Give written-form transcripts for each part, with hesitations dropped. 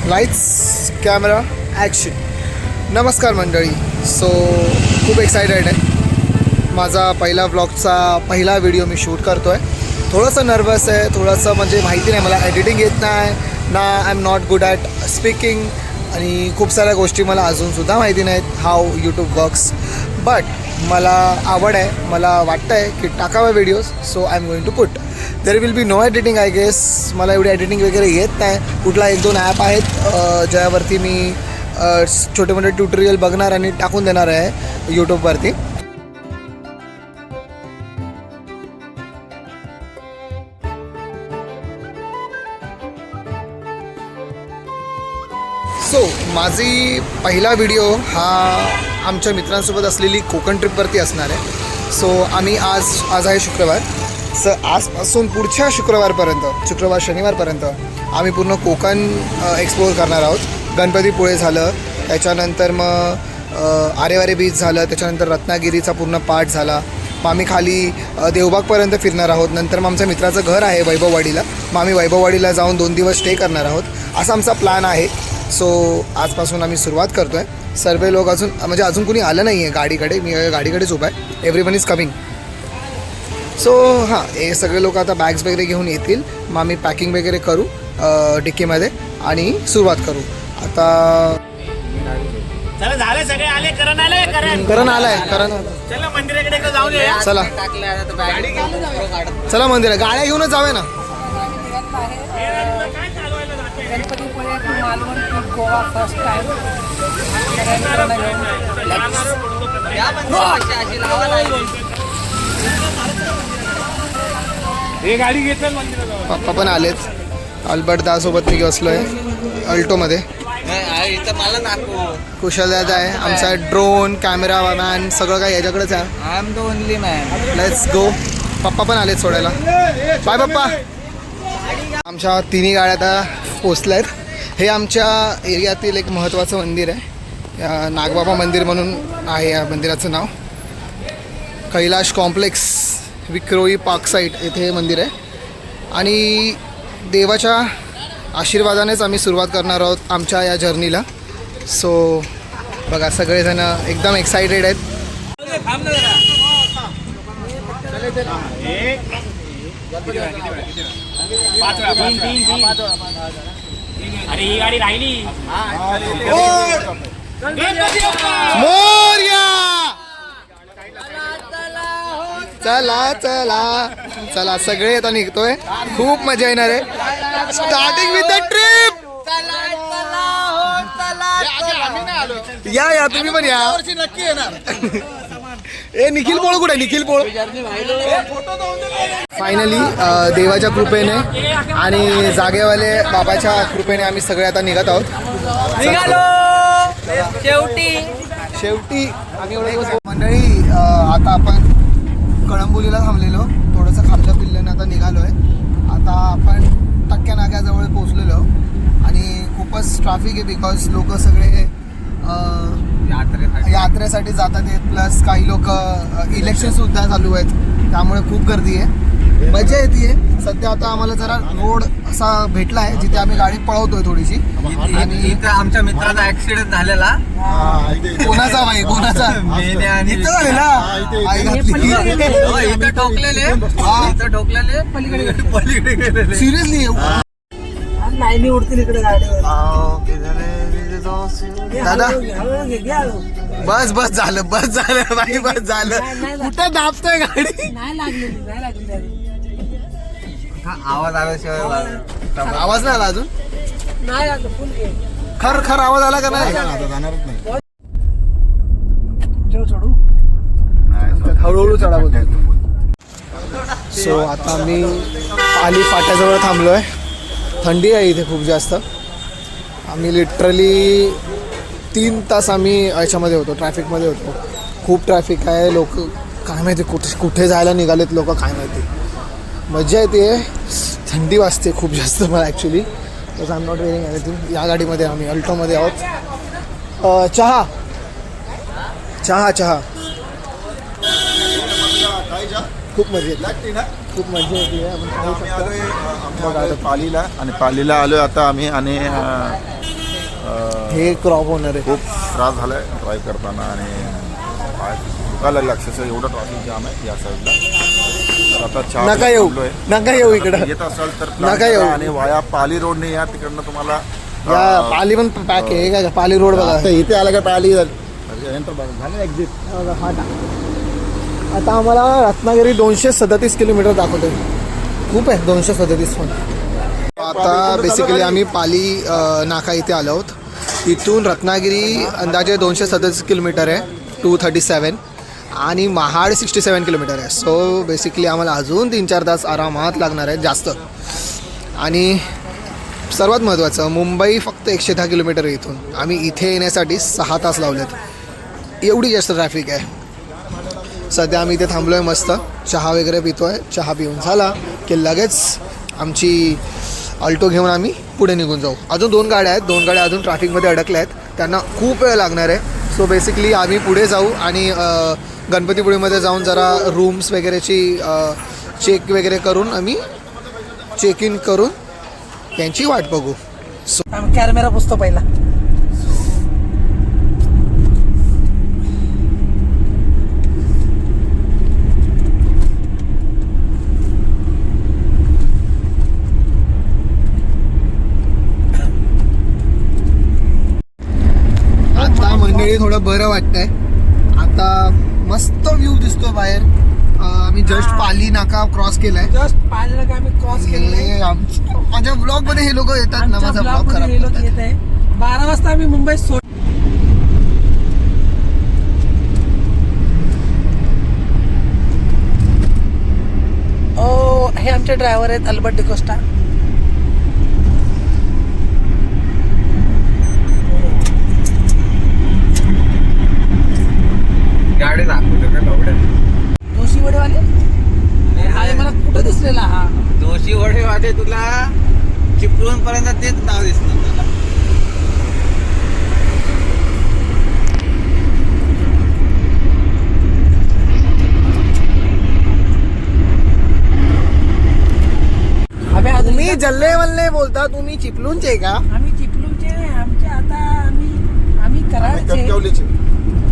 Lights camera action. नमस्कार मंडळी. So खूप एक्सायटेड आहे. माझा पहिला व्लॉगचा पहिला व्हिडिओ मी शूट करतो आहे. थोडंसं नर्वस आहे, थोडंसं म्हणजे माहिती नाही, मला एडिटिंग येत नाही ना. I am not good at speaking आणि खूप साऱ्या गोष्टी मला अजूनसुद्धा माहिती नाहीत हाऊ यूट्यूब वर्क्स. बट मला आवड आहे, मला वाटतं आहे की टाकावा videos. So I am going to put. There will be no editing I guess. मला एवढी एडिटिंग वगैरे येत नाही. कुठला 1-2 ॲप आहेत ज्यावरती मी छोटे मोठे ट्युटोरियल बघणार आणि टाकून देणार आहे यूट्यूबवरती. सो माझी पहिला व्हिडिओ हा आमच्या मित्रांसोबत असलेली कोकण ट्रिपवरती असणार आहे. सो आम्ही आज आहे शुक्रवार. आजपासून पुढच्या शुक्रवार शनिवारपर्यंत आम्ही पूर्ण कोकण एक्सप्लोअर करणार आहोत. गणपतीपुळे झालं, त्याच्यानंतर मग आरेवारे बीच झालं, त्याच्यानंतर रत्नागिरीचा पूर्ण पार्ट झाला. मग आम्ही खाली देवबागपर्यंत फिरणार आहोत. नंतर मग आमच्या मित्राचं घर आहे वैभववाडीला, मग आम्ही वैभववाडीला जाऊन 2 दिवस स्टे करणार आहोत. असा आमचा प्लॅन आहे. सो आजपासून आम्ही सुरुवात करतो आहे. सर्व लोक अजून कुणी आलं नाही आहे गाडीकडे. मी गाडीकडेच उभा आहे. Everyone is coming. सो हां, हे सगळे लोक आता बॅग्स वगैरे घेऊन येतील. मग आम्ही पॅकिंग वगैरे करू डिक्कीमध्ये आणि सुरुवात करू. आता झाले सगळे आले. करण आलाय. चला मंदिराकडे जाऊन या. चला मंदिरात गाड्या घेऊनच जाऊया ना. Ganpatipule to Malvan to Goa first time. हे गाडी घेतलं मंदिरात. पप्पा पण आलेत. अल्बर्ट दासोबत मी बसलो आहे अल्टोमध्ये. कुशल दादा आहे आमचा ड्रोन कॅमेरा मॅन, सगळं काही याच्याकडेच आहे. I am the only man. Let's go. पप्पा पण आलेत सोडायला. बाय पप्पा. आमच्या तिन्ही गाड्या आता पोचल्या आहेत. हे आमच्या एरियातील एक महत्त्वाचं मंदिर आहे. नागबाबा मंदिर म्हणून आहे या मंदिराचं नाव. Kailash complex Vikhroli park site येथे हे मंदिर आहे. आणि देवाच्या आशीर्वादानेच आम्ही सुरुवात करणार आहोत आमच्या या जर्नीला. सो बघा, सगळेजण एकदम एक्सायटेड आहेत. अरे ही गाडी राहिली. मोरया. चला चला चला, सगळे आता निघतोय. खूप मजा येणार आहे. Starting with the trip. या तुम्ही पण या. नक्की येणार. ए निखिल पोळ कुठे? निखिल पोळ. फायनली देवाच्या कृपेने आणि जागेवाले बाबाच्या कृपेने आम्ही सगळे आता निघत आहोत. शेवटी आम्ही एवढे दिवस मंडळी. आता आपण कळंबोलीला थांबलेलो, थोडंसं खाल्लं पिल्लं आता निघालो आहे. आता आपण टक्क्या नाक्याजवळ पोचलेलो आणि खूपच ट्रॅफिक आहे. बिकॉज लोक सगळे यात्रेसाठी जातात आहेत. प्लस काही लोक इलेक्शनसुद्धा चालू आहेत, त्यामुळे खूप गर्दी आहे. मजा येते. सध्या आता आम्हाला जरा रोड असा भेटला आहे जिथे आम्ही गाडी पळवतोय थोडीशी. आणि इथं आमच्या मित्राचा ऍक्सिडेंट झालेला. कोणाचा भाई? कोणाचा? इथं झालेला. इथं ठोकलेले पलीकडे गेलेले. सिरियसली नाही उडतील इकडे गाडीवर. दादा बस झालं भाई, बस झालं. कुठं दाबतोय गाडी? नाही लागली. आवाज आल्याशिवाय आवाज नाही आला अजून. नाही लागलं. फुल खर आवाज आला का नाही? चढू हळूहळू चढा बोलतोय. सो आता मी पाली फाट्याजवळ थांबलोय. थंडी आहे इथे खूप जास्त. आम्ही लिटरली 3 तास आम्ही याच्यामध्ये होतो, ट्रॅफिकमध्ये होतो. खूप ट्रॅफिक आहे. लोक काय माहिती कुठे जायला निघालेत लोक, काय माहिती. मजा येते. थंडी वाजते खूप जास्त मला actually. Because I am not wearing anything. या गाडीमध्ये आम्ही अल्टोमध्ये आहोत. चहा खूप मजा येते. खूप मजा येते आपण पाहू आम्ही शकतो. आलोय आम्ही आलोय पालीला आणि पालीला आलोय आता आम्ही आणि हे क्रॉप होणार आहे. खूप त्रास झालाय ड्राईव्ह करताना आणि पाय दुखायला लागलं अक्षरशः एवढं ट्रॅफिक जाम आहे या साईडला. तर आता चहा नका येऊ थांबलोय. नका येऊ इकडं. येत असाल तर नका plan येऊ. करा आणि वाया पाली रोडने या तिकडनं तुम्हाला या पाली पण पॅक आहे हे काय पाली रोड बघा. आता इथे आलं का पाली झालं एक्झिट. आता आम्हाला रत्नागिरी 237 किलोमीटर दाखवतोय. खूप आहे 237 पण. आता बेसिकली आम्ही पाली नाका इथे आलो आहोत. इथून रत्नागिरी अंदाजे 237 किलोमीटर आहे 237 आणि महाड 67 किलोमीटर आहे. सो बेसिकली आम्हाला अजून 3-4 तास आरामात लागणार आहेत जास्त. आणि सर्वात महत्त्वाचं मुंबई फक्त 110 किलोमीटर आहे इथून. आम्ही इथे येण्यासाठी 6 तास लावलेत. एवढी जास्त ट्रॅफिक आहे. सध्या आम्ही इथे थांबलो आहे मस्त चहा वगैरे पितो आहे. चहा पिऊन झाला की लगेच आमची अल्टो घेऊन आम्ही पुढे निघून जाऊ. अजून 2 गाड्या आहेत. 2 गाड्या अजून ट्रॅफिकमध्ये अडकल्या आहेत. त्यांना खूप वेळ लागणार आहे. सो बेसिकली आम्ही पुढे जाऊ आणि गणपतीपुळेमध्ये जाऊन जरा रूम्स वगैरेची चेक वगैरे करून आम्ही चेक इन करून त्यांची वाट बघू. कॅमेरा पुसतो पहिला. आता मंडळी थोडं बरं वाटतंय. आता मस्त व्ह्यू दिसतोय बाहेर. आम्ही जस्ट पाली नाका क्रॉस केलाय. जस्ट पाहिलं का आम्ही क्रॉस केलेलं आहे. माझ्या ब्लॉग मध्ये हे लोक येतात ना. आमच्या माझा ब्लॉग ब्लॉग मध्ये खराब हे लोक करतात. येत आहे. 12 वाजता आम्ही मुंबईत सोड. ओ हे आमचे ड्रायव्हर आहेत अल्बर्ट डिकोस्टा. गाडी दाखवतो का लवड्या जोशी वडेवाले. हा हे मला कुठं दिसलेला हा. दोषी वडे वाटे तुला चिपळूण पर्यंत तेच नाव दिसणार तुला. आम्ही अजून तुम्ही जल्ले वल्ले बोलता. तुम्ही चिपलूणचे का? आम्ही चिपळूणचे नाही. आमचे आता आम्ही कराडचे. कणकवलीची.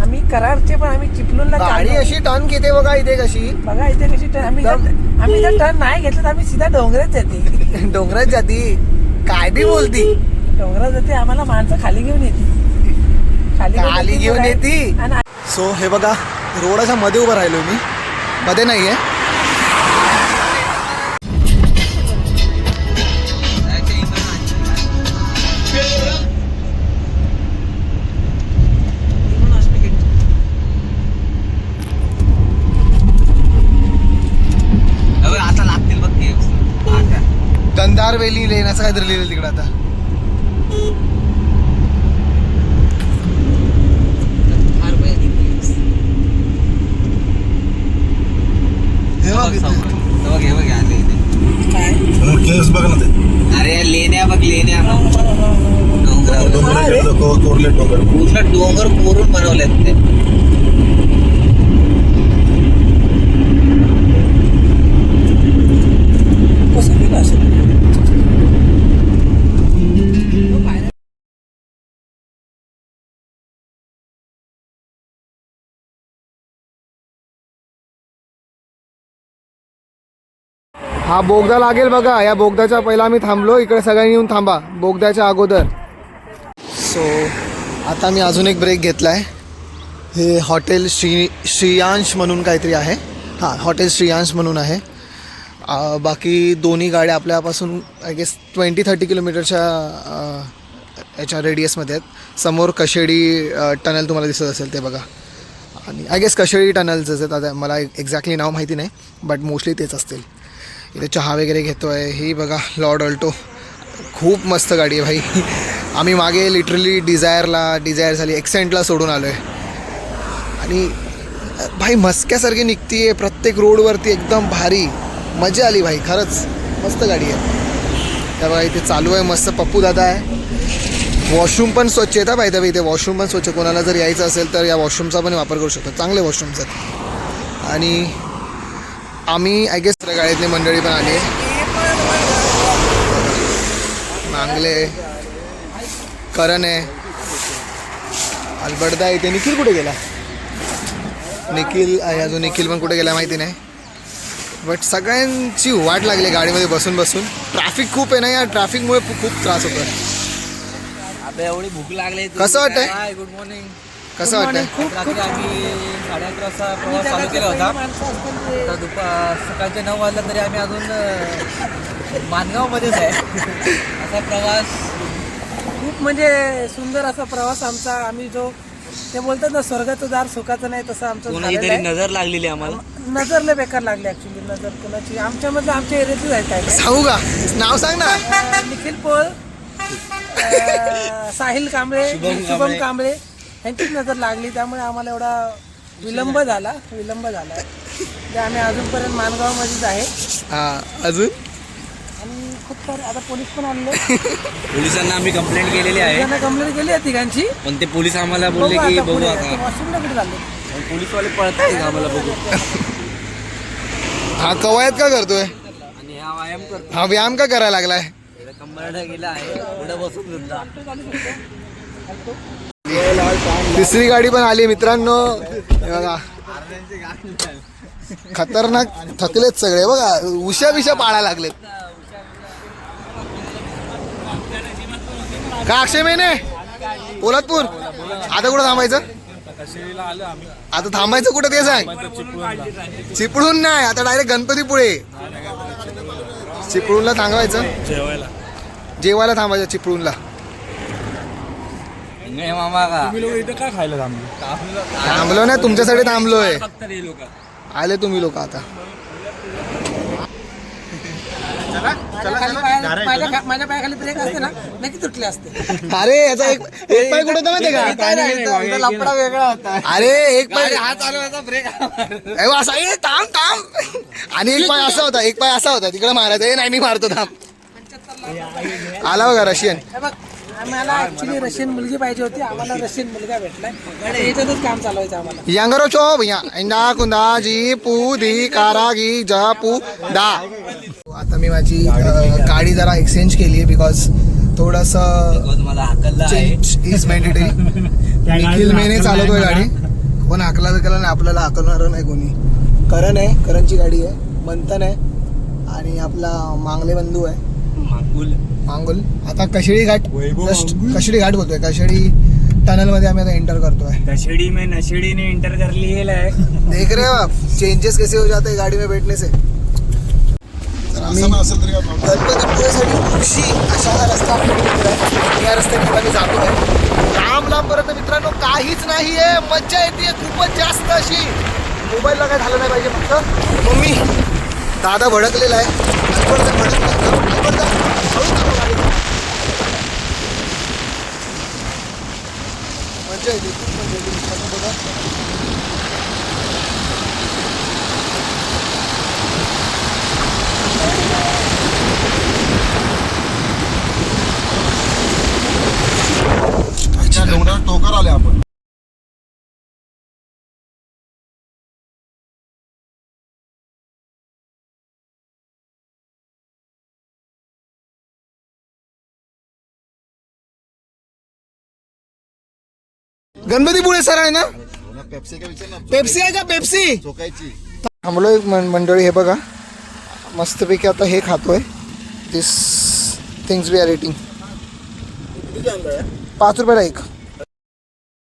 आम्ही कराडचे पण आम्ही चिपळूणला गाडी चाललो. अशी टर्न घेते बघा इथे कशी. बघा इथे कशी turn- आम्ही जर टर्न नाही घेतलं तर आम्ही सीधा डोंगरात जाते. डोंगरात जाती. काय बी बोलती. डोंगरात जाते. आम्हाला माणसं खाली घेऊन येते. खाली घेऊन येते. आणि सो हे बघा रोडाच्या मध्ये उभं राहिलो मी. मध्ये नाही आहे. आता लागतील बघ गंधार वेली लेन असं काहीतरी लिहिलं तिकडं आता. हे बघ इथे. केस बघ ना ते अरे लेण्या बघ लेण्या कोरले डोंगर. पूर्ण डोंगर कोरून बनवलेत ते. कसं केलं असेल. हा बोगदा लागेल बघा. या बोगद्याच्या पहिला आम्ही थांबलो. इकडे सगळ्यांनी येऊन थांबा बोगद्याच्या अगोदर. सो आता मी अजून एक ब्रेक घेतला आहे. हे हॉटेल श्रीयांश म्हणून काहीतरी आहे. हां हॉटेल श्रीयांश म्हणून आहे. बाकी दोन्ही गाड्या आपल्यापासून आय गेस 20-30 किलोमीटरच्या याच्या रेडियसमध्ये आहेत. समोर कशेडी टनल तुम्हाला दिसत असेल ते बघा. आणि आय गेस कशेडी टनलच आहेत. आता मला एक्झॅक्टली नाव माहिती नाही बट मोस्टली तेच असतील. इथे चहा वगैरे घेतो आहे. ही बघा लॉर्ड अल्टो. खूप मस्त गाडी आहे भाई. आम्ही मागे लिटरली डिझायर झाली एक्सेंटला सोडून आलो आहे. आणि भाई मस्क्यासारखी निघती आहे प्रत्येक रोडवरती. एकदम भारी मजा आली भाई. खरंच मस्त गाडी आहे. त्या बघा इथे चालू आहे मस्त. पप्पू दादा आहे. वॉशरूम पण स्वच्छ आहेत भाई. त्या इथे वॉशरूम पण स्वच्छ. कोणाला जर यायचं असेल तर या वॉशरूमचा पण वापर करू शकतो. चांगले वॉशरूम्स आहेत. आणि आम्ही आय गेस गाडीतली मंडळी पण आली आहे. मांगले करण आहे, अलबर्दा इथे. निखिल कुठे गेला? निखिल आहे अजून. निखिल पण कुठे गेला माहिती नाही. बट सगळ्यांची वाट लागली गाडीमध्ये बसून बसून. ट्रॅफिक खूप आहे ना, या ट्रॅफिकमुळे खूप त्रास होतो. आता एवढी भूक लागली. कसं वाटतंय? हाय, गुड मॉर्निंग. कसं वाटतंय? रात्री आम्ही 11:30 वाजता प्रवास चालू केला होता. आता सकाळचे 9 वाजला तरी आम्ही अजून मानगावमध्येच आहे. असा प्रवास खूप म्हणजे सुंदर असा प्रवास आमचा. आम्ही जो ते बोलतात ना स्वर्गाचं दार सुखाचं नाही, तसं आमचं कोणाची झालेलं तरी आहे. नजर लागलेली आम्हाला. नजरला बेकार लागली ऍक्च्युली. नजर कोणाची आमच्यामधलं आमच्या एरियातच आहे काय काय. सांगू का? नाव सांग ना. निखिल पोळ, साहिल कांबळे, शुभम कांबळे यांचीच नजर लागली. त्यामुळे आम्हाला एवढा विलंब झाला. म्हणजे आम्ही अजूनपर्यंत मानगावमध्येच आहे. हां अजून आणि खूप सारे आता पोलीस पण आणले. पोलिसांना आम्ही कंप्लेंट केलेली आहे, त्यांना कंप्लेंट केली आहे तिघांची. पण ते पोलीस आम्हाला बोलले की बघू आता. वॉशरूमला कुठे चालले? पोलीसवाले पळतात आम्हाला बघू. हा कवायत का करतोय? आणि हा व्यायाम करतो. हा व्यायाम का करायला लागलाय? कंबरडा गेला आहे पुढे बसून सुद्धा. तिसरी गाडी पण आली मित्रांनो. हे बघा खतरनाक थकलेत सगळे. बघा उशा बिशा पाळायला लागलेत का? अक्षय महिने पोलादपूर. आता कुठं थांबायचं? आता थांबायचं कुठं ते सांग. चिपळूण नाही, आता डायरेक्ट गणपतीपुळे. चिपळूणला थांबवायचं, जेवायला थांबायचं चिपळूणला. मामा का थांबलो नाही, तुमच्यासाठी थांबलोय. फक्त हे लोक आले तुम्ही लोक आता. माझ्या पायाखाली ब्रेक असते ना, नक्की तुटले असते. अरे याचा एक पाय कुठं होता माहितीये का? लपडा वेगळा होता. अरे एक पाय हा चालू होता ब्रेक. असा थांब. आणि एक पाय असा होता, तिकडे मारायचं. हे नाही मी मारतो, थांब. आला बघा रशियन. हे बघ, आम्हाला ऍक्च्युली रशियन मुलगी पाहिजे होती. आम्हाला रशियन मुलगा भेटलाय. याच्यातच काम चालवायचं आम्हाला. यांगरो चो भैया इंदा कुंदा जी पू दी कारागी जा पू दा. आता मी माझी गाडी जरा एक्सचेंज केली आहे बिकॉज थोडंसं मला हाकलला आहे. Change is mandatory. Nikhil Mene चालवतोय गाडी. कोण हाकला बिकला नाही, आपल्याला हाकलणार नाही कोणी. करण आहे, करणची गाडी आहे. मंथन आहे आणि आपला मांगले बंधू आहे मांगुल. आता कशेडी घाट, जस्ट कशेडी घाट बोलतोय. कशेडी टनल मध्ये आम्ही आता एंटर करतोय. कशेडी में नशेडी ने इंटर कर लिया है. देख रहे हो आप चेंजेस कैसे हो जाते हैं गाड़ी में बैठने से. तर आम्ही गणपतीपुळेसाठी खुशी अशा हा रस्ता आहे. या रस्त्याने आम्ही जातो आहे. लांब पर्यंत मित्रांनो काहीच नाही आहे. मज्जा येते खूपच जास्त अशी. मोबाईलला काय झालं नाही पाहिजे फक्त. मम्मी दादा भडकलेला आहे. मज्जा येते खूप मज्जा येते मित्रांनो. बघा डोंगरात टोकर आले आपण. गणपतीपुळे सर आहे ना? पेप्सी का विचार ना. पेप्सी आहे का? पेप्सी चोकायची. थांबलो एक मंडळी. हे बघा मस्तपैकी आता हे खातोय. दिस थिंग्स वी आर इटिंग. 5 रुपयाला एक.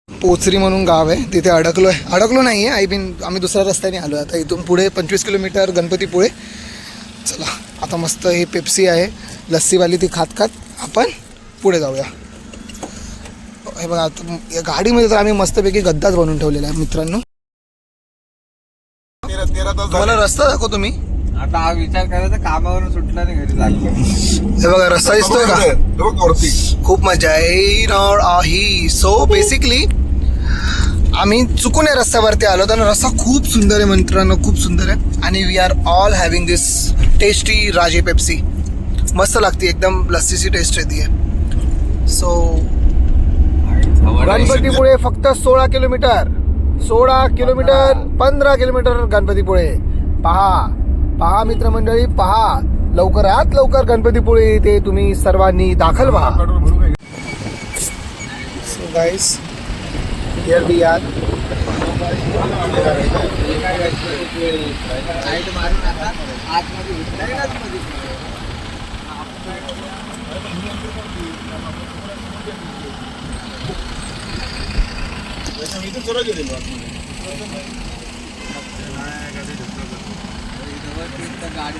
पोचरी म्हणून गाव आहे, तिथे अडकलो नाही आहे. आम्ही दुसऱ्या रस्त्याने आलो. आता इथून पुढे 25 किलोमीटर गणपतीपुळे. चला आता मस्त ही पेप्सी आहे लस्सीवाली, ती खात आपण पुढे जाऊया. हे बघा आता या गाडीमध्ये तर आम्ही मस्तपैकी गद्दाच बनवून ठेवलेला आहे मित्रांनो. 13 तास मला रस्ता दाखवतो मी. आता हा विचार करायचा कामावरून सुटला आणि घरी लागलो. हे बघा रस्ता दिसतोय का? खूप मजा आहे. सो बेसिकली आम्ही चुकून या रस्त्यावरती आलो तर रस्ता खूप सुंदर आहे मित्रांनो, खूप सुंदर आहे. आणि we are all having this tasty Raje Pepsi. मस्त लागते एकदम, लस्सीची टेस्ट येते. सो गणपतीपुळे फक्त 16 किलोमीटर 15 किलोमीटर गणपतीपुळे. पहा पहा मित्रमंडळी, पहा लवकरात लवकर गणपतीपुळे येथे तुम्ही सर्वांनी दाखल व्हा. So guys, here we are. गाडी